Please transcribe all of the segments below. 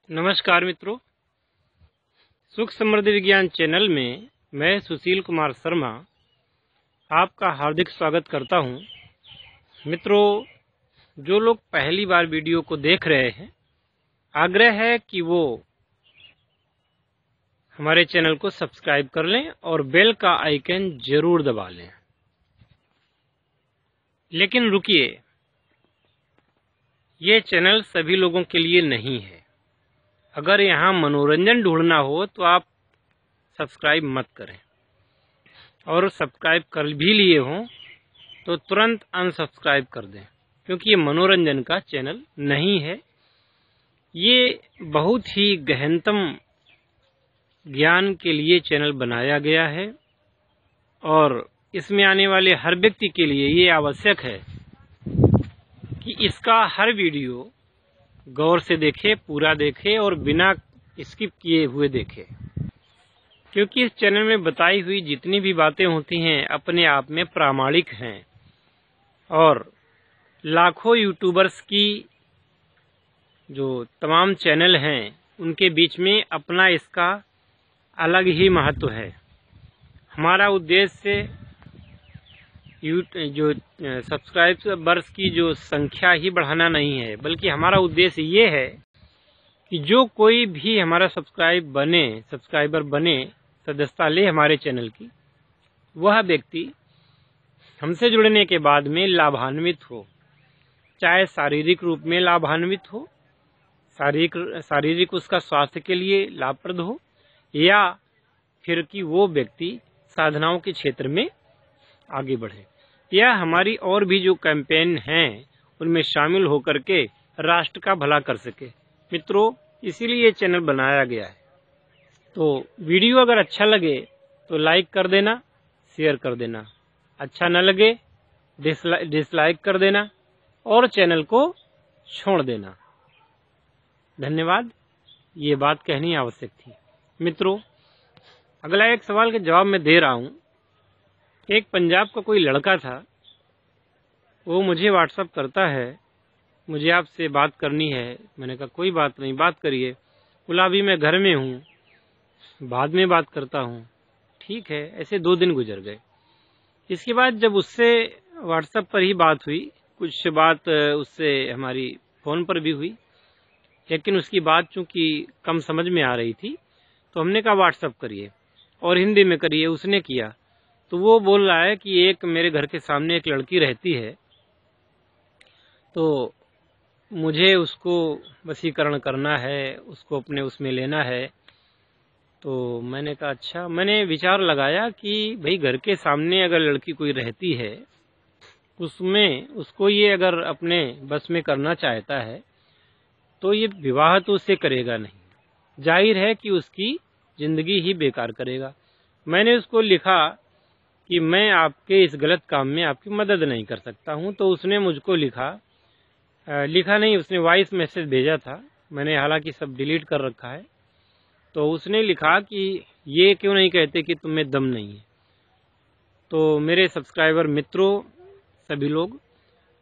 नमस्कार मित्रों, सुख समृद्धि विज्ञान चैनल में मैं सुशील कुमार शर्मा आपका हार्दिक स्वागत करता हूं। मित्रों, जो लोग पहली बार वीडियो को देख रहे हैं, आग्रह है कि वो हमारे चैनल को सब्सक्राइब कर लें और बेल का आइकन जरूर दबा लें। लेकिन रुकिए, ये चैनल सभी लोगों के लिए नहीं है। अगर यहाँ मनोरंजन ढूंढना हो तो आप सब्सक्राइब मत करें, और सब्सक्राइब कर भी लिए हों तो तुरंत अनसब्सक्राइब कर दें, क्योंकि ये मनोरंजन का चैनल नहीं है। ये बहुत ही गहनतम ज्ञान के लिए चैनल बनाया गया है, और इसमें आने वाले हर व्यक्ति के लिए ये आवश्यक है कि इसका हर वीडियो गौर से देखे, पूरा देखे और बिना स्किप किए हुए देखे, क्योंकि इस चैनल में बताई हुई जितनी भी बातें होती हैं अपने आप में प्रामाणिक हैं, और लाखों यूट्यूबर्स की जो तमाम चैनल हैं उनके बीच में अपना इसका अलग ही महत्व है। हमारा उद्देश्य जो सब्सक्राइबर्स की जो संख्या ही बढ़ाना नहीं है, बल्कि हमारा उद्देश्य ये है कि जो कोई भी हमारा सब्सक्राइबर बने, सदस्यता ले हमारे चैनल की, वह व्यक्ति हमसे जुड़ने के बाद में लाभान्वित हो, चाहे शारीरिक रूप में लाभान्वित हो, शारीरिक उसका स्वास्थ्य के लिए लाभप्रद हो, या फिर कि वो व्यक्ति साधनाओं के क्षेत्र में आगे बढ़े, या हमारी और भी जो कैंपेन हैं उनमें शामिल होकर के राष्ट्र का भला कर सके। मित्रों, इसीलिए ये चैनल बनाया गया है। तो वीडियो अगर अच्छा लगे तो लाइक कर देना, शेयर कर देना, अच्छा न लगे डिसलाइक कर देना और चैनल को छोड़ देना। धन्यवाद, ये बात कहनी आवश्यक थी। मित्रों, अगला एक सवाल के जवाब मैं दे रहा हूँ। एक पंजाब का कोई लड़का था, वो मुझे व्हाट्सएप करता है, मुझे आपसे बात करनी है। मैंने कहा कोई बात नहीं, बात करिए। बोला अभी मैं घर में हूँ, बाद में बात करता हूँ। ठीक है, ऐसे 2 दिन गुजर गए। इसके बाद जब उससे व्हाट्सएप पर ही बात हुई, कुछ बात उससे हमारी फ़ोन पर भी हुई, लेकिन उसकी बात चूँकि कम समझ में आ रही थी तो हमने कहा व्हाट्सएप करिए और हिंदी में करिए। उसने किया तो वो बोल रहा है कि एक मेरे घर के सामने एक लड़की रहती है, तो मुझे उसको वशीकरण करना है, उसको अपने उसमें लेना है। तो मैंने कहा अच्छा। मैंने विचार लगाया कि भाई घर के सामने अगर लड़की कोई रहती है, उसमें उसको ये अगर अपने बस में करना चाहता है तो ये विवाह तो उससे करेगा नहीं, जाहिर है कि उसकी जिंदगी ही बेकार करेगा। मैंने उसको लिखा कि मैं आपके इस गलत काम में आपकी मदद नहीं कर सकता हूं। तो उसने मुझको लिखा नहीं, उसने वॉइस मैसेज भेजा था। मैंने हालांकि सब डिलीट कर रखा है। तो उसने लिखा कि ये क्यों नहीं कहते कि तुम्हें दम नहीं है। तो मेरे सब्सक्राइबर मित्रों, सभी लोग,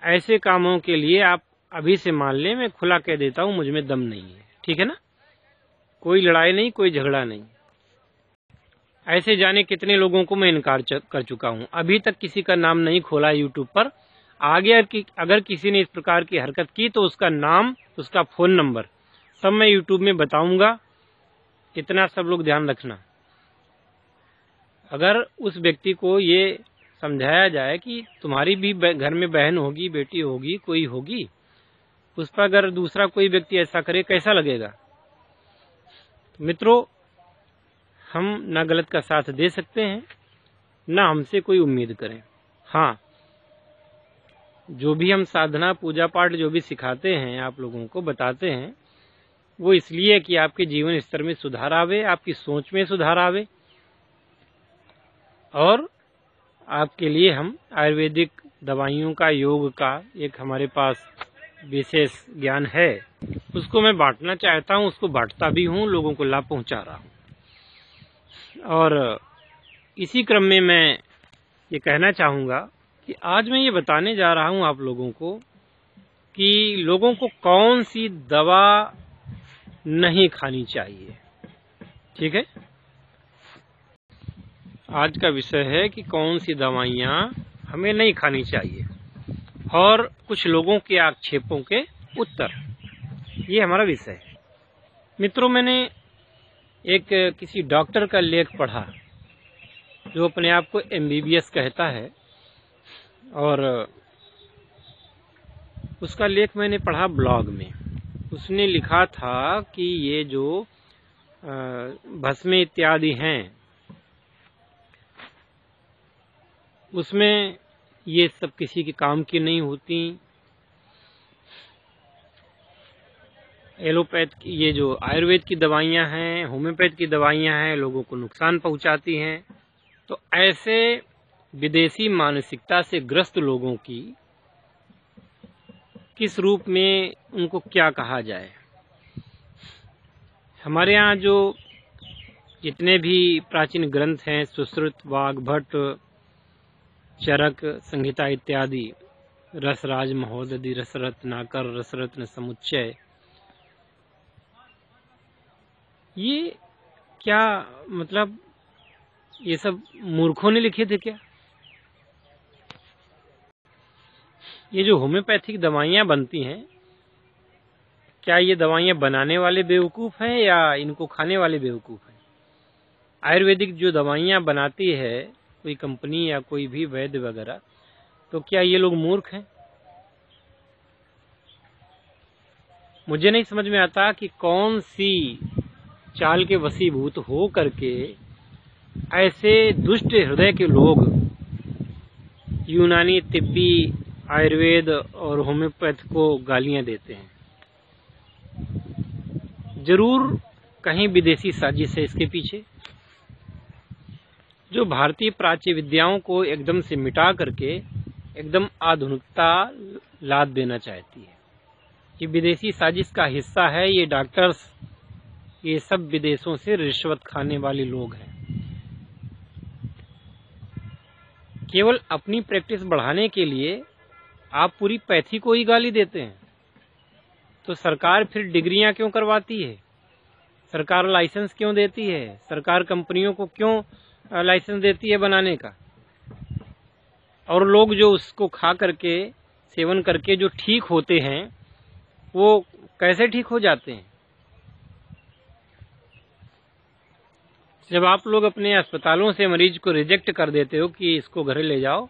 ऐसे कामों के लिए आप अभी से मान लें, मैं खुला कह देता हूं, मुझ में दम नहीं है। ठीक है ना? कोई लड़ाई नहीं, कोई झगड़ा नहीं। ऐसे जाने कितने लोगों को मैं इनकार कर चुका हूं। अभी तक किसी का नाम नहीं खोला यूट्यूब पर। आगे अगर किसी ने इस प्रकार की हरकत की तो उसका नाम, उसका फ़ोन नंबर सब मैं यूट्यूब में बताऊंगा। इतना सब लोग ध्यान रखना। अगर उस व्यक्ति को ये समझाया जाए कि तुम्हारी भी घर में बहन होगी, बेटी होगी, कोई होगी, उस पर अगर दूसरा कोई व्यक्ति ऐसा करे, कैसा लगेगा? तो मित्रों, हम ना गलत का साथ दे सकते हैं, ना हमसे कोई उम्मीद करें। हाँ, जो भी हम साधना, पूजा पाठ जो भी सिखाते हैं, आप लोगों को बताते हैं, वो इसलिए कि आपके जीवन स्तर में सुधार आवे, आपकी सोच में सुधार आवे, और आपके लिए हम आयुर्वेदिक दवाइयों का, योग का एक हमारे पास विशेष ज्ञान है, उसको मैं बांटना चाहता हूँ, उसको बांटता भी हूँ, लोगों को लाभ पहुँचा रहा हूँ। और इसी क्रम में मैं ये कहना चाहूँगा कि आज मैं ये बताने जा रहा हूँ आप लोगों को कि लोगों को कौन सी दवा नहीं खानी चाहिए। ठीक है, आज का विषय है कि कौन सी दवाइयाँ हमें नहीं खानी चाहिए और कुछ लोगों के आक्षेपों के उत्तर, ये हमारा विषय है। मित्रों, मैंने एक किसी डॉक्टर का लेख पढ़ा जो अपने आप को MBBS कहता है, और उसका लेख मैंने पढ़ा ब्लॉग में। उसने लिखा था कि ये जो भस्म इत्यादि हैं उसमें ये सब किसी के काम की नहीं होती। एलोपैथ की, ये जो आयुर्वेद की दवाइयाँ हैं, होम्योपैथ की दवाइयाँ हैं, लोगों को नुकसान पहुंचाती हैं। तो ऐसे विदेशी मानसिकता से ग्रस्त लोगों की किस रूप में उनको क्या कहा जाए। हमारे यहाँ जो जितने भी प्राचीन ग्रंथ हैं, सुश्रुत, वाग्भट, चरक संहिता इत्यादि, रसराज महोदधि, रसरत्नाकर, रसरत्न समुच्चय, ये क्या मतलब ये सब मूर्खों ने लिखे थे क्या? ये जो होम्योपैथिक दवाइयाँ बनती हैं, क्या ये दवाइयाँ बनाने वाले बेवकूफ़ हैं या इनको खाने वाले बेवकूफ़ हैं? आयुर्वेदिक जो दवाइयाँ बनाती है कोई कंपनी या कोई भी वैद्य वगैरह, तो क्या ये लोग मूर्ख हैं? मुझे नहीं समझ में आता कि कौन सी चाल के वशीभूत हो करके ऐसे दुष्ट हृदय के लोग यूनानी, तिब्बी, आयुर्वेद और होम्योपैथ को गालियां देते हैं। जरूर कहीं विदेशी साजिश है इसके पीछे, जो भारतीय प्राच्य विद्याओं को एकदम से मिटा करके एकदम आधुनिकता लाद देना चाहती है। ये विदेशी साजिश का हिस्सा है। ये डॉक्टर्स, ये सब विदेशों से रिश्वत खाने वाले लोग हैं। केवल अपनी प्रैक्टिस बढ़ाने के लिए आप पूरी पैथी को ही गाली देते हैं। तो सरकार फिर डिग्रियां क्यों करवाती है? सरकार लाइसेंस क्यों देती है? सरकार कंपनियों को क्यों लाइसेंस देती है बनाने का? और लोग जो उसको खा करके, सेवन करके जो ठीक होते हैं, वो कैसे ठीक हो जाते हैं? जब आप लोग अपने अस्पतालों से मरीज को रिजेक्ट कर देते हो कि इसको घर ले जाओ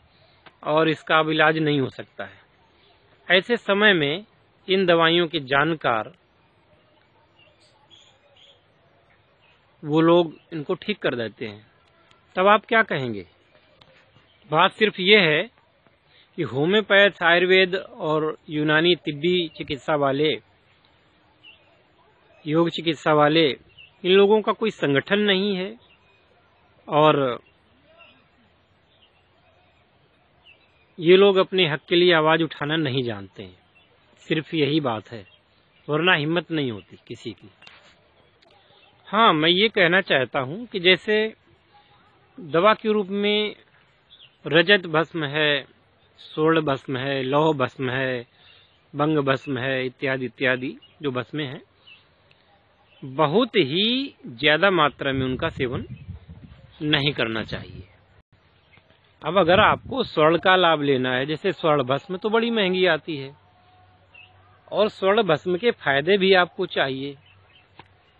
और इसका अब इलाज नहीं हो सकता है, ऐसे समय में इन दवाइयों के जानकार वो लोग इनको ठीक कर देते हैं, तब आप क्या कहेंगे? बात सिर्फ ये है कि होम्योपैथ, आयुर्वेद और यूनानी तिब्बी चिकित्सा वाले, योग चिकित्सा वाले, इन लोगों का कोई संगठन नहीं है और ये लोग अपने हक के लिए आवाज उठाना नहीं जानते हैं। सिर्फ यही बात है, वरना हिम्मत नहीं होती किसी की। हाँ, मैं ये कहना चाहता हूँ कि जैसे दवा के रूप में रजत भस्म है, स्वर्ण भस्म है, लौह भस्म है, बंग भस्म है, इत्यादि इत्यादि जो भस्में हैं, बहुत ही ज्यादा मात्रा में उनका सेवन नहीं करना चाहिए। अब अगर आपको स्वर्ण का लाभ लेना है, जैसे स्वर्ण भस्म तो बड़ी महंगी आती है और स्वर्ण भस्म के फायदे भी आपको चाहिए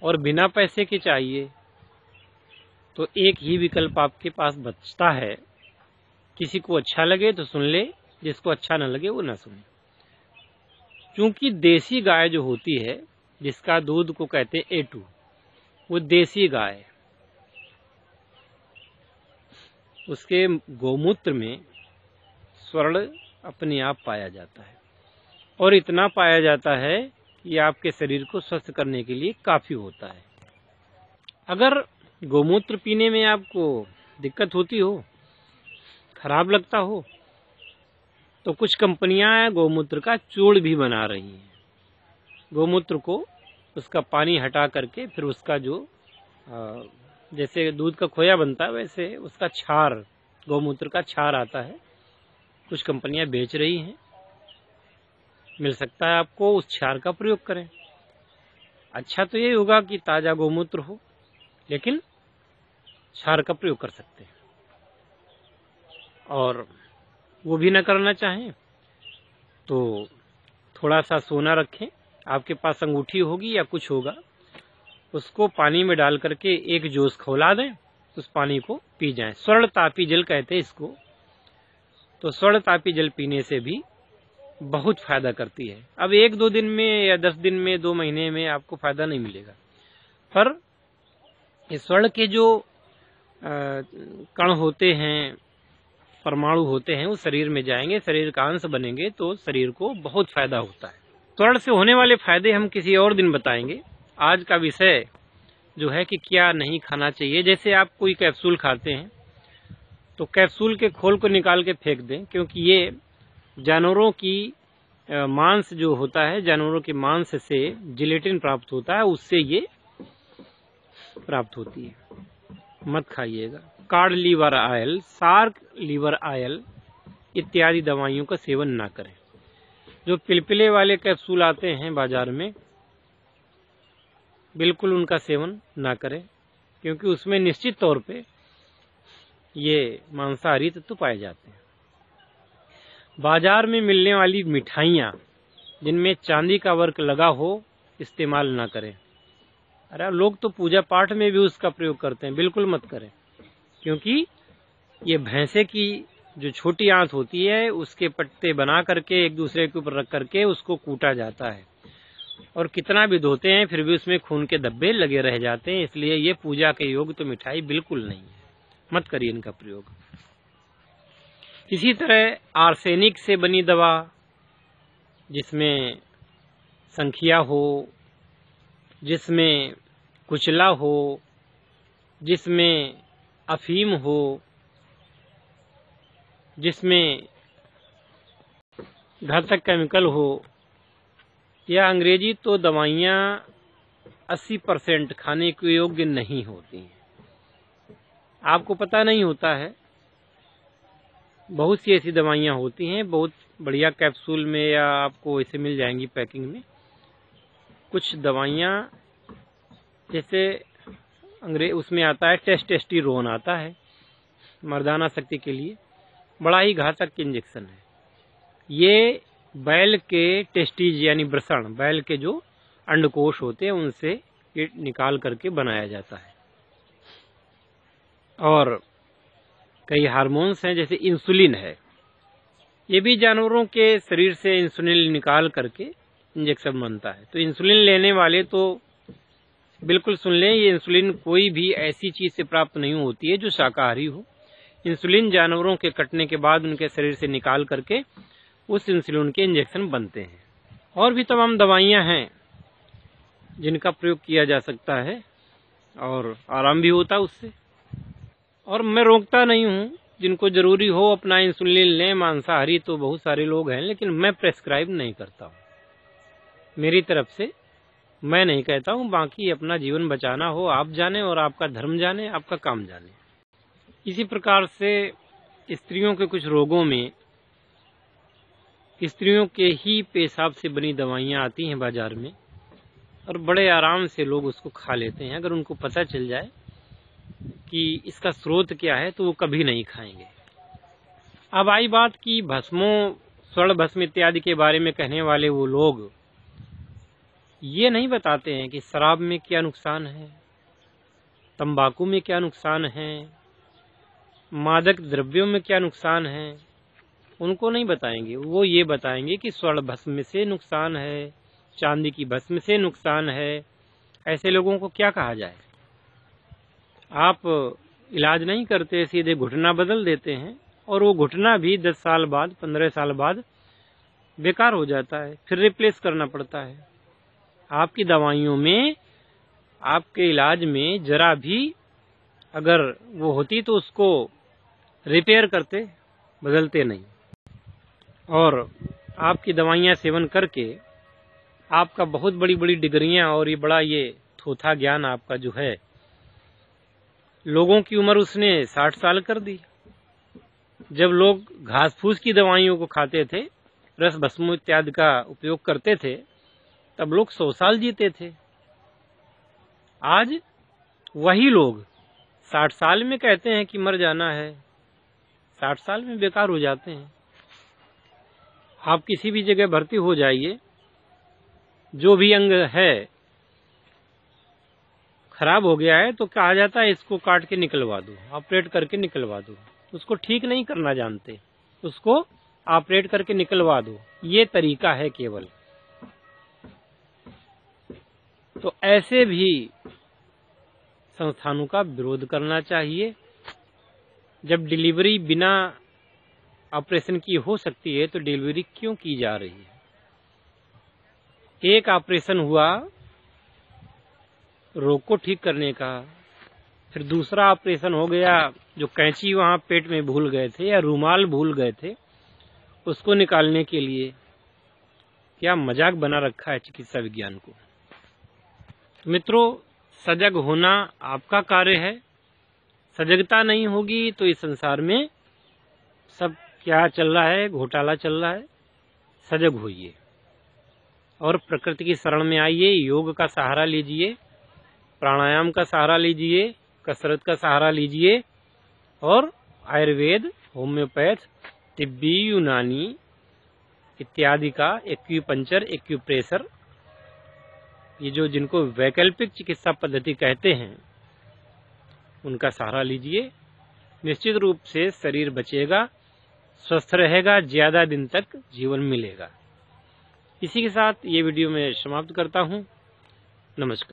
और बिना पैसे के चाहिए, तो एक ही विकल्प आपके पास बचता है। किसी को अच्छा लगे तो सुन ले, जिसको अच्छा न लगे वो न सुने। क्योंकि देसी गाय जो होती है, जिसका दूध को कहते हैं A2, वो देसी गाय, उसके गोमूत्र में स्वर्ण अपने आप पाया जाता है और इतना पाया जाता है कि आपके शरीर को स्वस्थ करने के लिए काफी होता है। अगर गोमूत्र पीने में आपको दिक्कत होती हो, खराब लगता हो, तो कुछ कंपनियां गोमूत्र का चूर्ण भी बना रही हैं। गोमूत्र को, उसका पानी हटा करके फिर उसका जो जैसे दूध का खोया बनता है, वैसे उसका छार, गोमूत्र का छार आता है, कुछ कंपनियां बेच रही हैं। मिल सकता है आपको, उस छार का प्रयोग करें। अच्छा तो ये होगा कि ताज़ा गौमूत्र हो, लेकिन क्षार का प्रयोग कर सकते हैं। और वो भी न करना चाहें तो थोड़ा सा सोना रखें, आपके पास अंगूठी होगी या कुछ होगा, उसको पानी में डाल करके एक जोश खौला दें, उस पानी को पी जाएं। स्वर्ण तापी जल कहते हैं इसको। तो स्वर्ण तापी जल पीने से भी बहुत फायदा करती है। अब 1-2 दिन में या 10 दिन में, 2 महीने में आपको फायदा नहीं मिलेगा, पर इस स्वर्ण के जो कण होते हैं, परमाणु होते हैं, वो शरीर में जाएंगे, शरीर का अंश बनेंगे, तो शरीर को बहुत फायदा होता है। स्वर्ण से होने वाले फायदे हम किसी और दिन बताएंगे। आज का विषय जो है कि क्या नहीं खाना चाहिए। जैसे आप कोई कैप्सूल खाते हैं तो कैप्सूल के खोल को निकाल के फेंक दें, क्योंकि ये जानवरों की मांस जो होता है, जानवरों के मांस से जिलेटिन प्राप्त होता है, उससे ये प्राप्त होती है। मत खाइएगा। Cod liver oil, shark liver oil इत्यादि दवाइयों का सेवन ना करें। जो पिलपिले वाले कैप्सूल आते हैं बाजार में, बिल्कुल उनका सेवन ना करें, क्योंकि उसमें निश्चित तौर पे ये मांसाहारी तत्व पाए जाते हैं। बाजार में मिलने वाली मिठाइयाँ जिनमें चांदी का वर्क लगा हो, इस्तेमाल ना करें। अरे लोग तो पूजा पाठ में भी उसका प्रयोग करते हैं, बिल्कुल मत करें, क्योंकि ये भैंसे की जो छोटी आंत होती है, उसके पट्टे बना करके एक दूसरे के ऊपर रख करके उसको कूटा जाता है, और कितना भी धोते हैं फिर भी उसमें खून के धब्बे लगे रह जाते हैं। इसलिए ये पूजा के योग तो मिठाई बिल्कुल नहीं है, मत करिए इनका प्रयोग। इसी तरह आर्सेनिक से बनी दवा, जिसमें संखिया हो, जिसमें कुचला हो, जिसमें अफीम हो, जिसमें घातक केमिकल हो, या अंग्रेजी तो दवाइयाँ 80% खाने के योग्य नहीं होती हैं। आपको पता नहीं होता है, बहुत सी ऐसी दवाइयाँ होती हैं, बहुत बढ़िया कैप्सूल में या आपको ऐसे मिल जाएंगी पैकिंग में। कुछ दवाइयाँ जैसे उसमें आता है टेस्टोस्टेरोन आता है मर्दाना शक्ति के लिए, बड़ा ही घातक इंजेक्शन है। ये बैल के टेस्टीज यानी वृषण, बैल के जो अंडकोश होते हैं उनसे ये निकाल करके बनाया जाता है। और कई हार्मोन्स हैं, जैसे इंसुलिन है, ये भी जानवरों के शरीर से इंसुलिन निकाल करके इंजेक्शन बनता है। तो इंसुलिन लेने वाले तो बिल्कुल सुन लें, ये इंसुलिन कोई भी ऐसी चीज से प्राप्त नहीं होती है जो शाकाहारी हो। इंसुलिन जानवरों के कटने के बाद उनके शरीर से निकाल करके उस इंसुलिन के इंजेक्शन बनते हैं। और भी तमाम दवाइयां हैं जिनका प्रयोग किया जा सकता है और आराम भी होता है उससे। और मैं रोकता नहीं हूँ, जिनको जरूरी हो अपना इंसुलिन लें। मांसाहारी तो बहुत सारे लोग हैं, लेकिन मैं प्रेस्क्राइब नहीं करता हूँ। मेरी तरफ से मैं नहीं कहता हूँ। बाकी अपना जीवन बचाना हो आप जाने, और आपका धर्म जाने, आपका काम जाने। इसी प्रकार से स्त्रियों के कुछ रोगों में स्त्रियों के ही पेशाब से बनी दवाइयाँ आती हैं बाजार में, और बड़े आराम से लोग उसको खा लेते हैं। अगर उनको पता चल जाए कि इसका स्रोत क्या है तो वो कभी नहीं खाएंगे। अब आई बात की भस्मों, स्वर्ण भस्म इत्यादि के बारे में कहने वाले वो लोग ये नहीं बताते हैं कि शराब में क्या नुकसान है, तंबाकू में क्या नुकसान है, मादक द्रव्यों में क्या नुकसान है। उनको नहीं बताएंगे। वो ये बताएंगे कि स्वर्ण भस्म से नुकसान है, चांदी की भस्म से नुकसान है। ऐसे लोगों को क्या कहा जाए। आप इलाज नहीं करते, सीधे घुटना बदल देते हैं, और वो घुटना भी 10 साल बाद, 15 साल बाद बेकार हो जाता है, फिर रिप्लेस करना पड़ता है। आपकी दवाइयों में, आपके इलाज में जरा भी अगर वो होती तो उसको रिपेयर करते, बदलते नहीं। और आपकी दवाइयाँ सेवन करके आपका बहुत बड़ी बड़ी डिग्रियां और ये बड़ा ये थोथा ज्ञान आपका जो है, लोगों की उम्र उसने 60 साल कर दी। जब लोग घास फूस की दवाइयों को खाते थे, रस भस्म इत्यादि का उपयोग करते थे, तब लोग 100 साल जीते थे। आज वही लोग 60 साल में कहते हैं कि मर जाना है, 60 साल में बेकार हो जाते हैं। आप किसी भी जगह भर्ती हो जाइए, जो भी अंग है खराब हो गया है तो कहा जाता है इसको काट के निकलवा दो, ऑपरेट करके निकलवा दो। उसको ठीक नहीं करना जानते, उसको ऑपरेट करके निकलवा दो, ये तरीका है केवल। तो ऐसे भी संस्थानों का विरोध करना चाहिए। जब डिलीवरी बिना ऑपरेशन की हो सकती है तो डिलीवरी क्यों की जा रही है? एक ऑपरेशन हुआ रोग को ठीक करने का, फिर दूसरा ऑपरेशन हो गया, जो कैंची वहां पेट में भूल गए थे या रूमाल भूल गए थे उसको निकालने के लिए। क्या मजाक बना रखा है चिकित्सा विज्ञान को। तो मित्रों, सजग होना आपका कार्य है। सजगता नहीं होगी तो इस संसार में सब क्या चल रहा है, घोटाला चल रहा है। सजग होइए और प्रकृति की शरण में आइए, योग का सहारा लीजिए, प्राणायाम का सहारा लीजिए, कसरत का सहारा लीजिए और आयुर्वेद, होम्योपैथ, तिब्बी, यूनानी इत्यादि का एक्यूपंचर, एक्यूप्रेशर, ये जो जिनको वैकल्पिक चिकित्सा पद्धति कहते हैं, उनका सहारा लीजिए। निश्चित रूप से शरीर बचेगा, स्वस्थ रहेगा, ज्यादा दिन तक जीवन मिलेगा। इसी के साथ ये वीडियो मैं समाप्त करता हूँ। नमस्कार।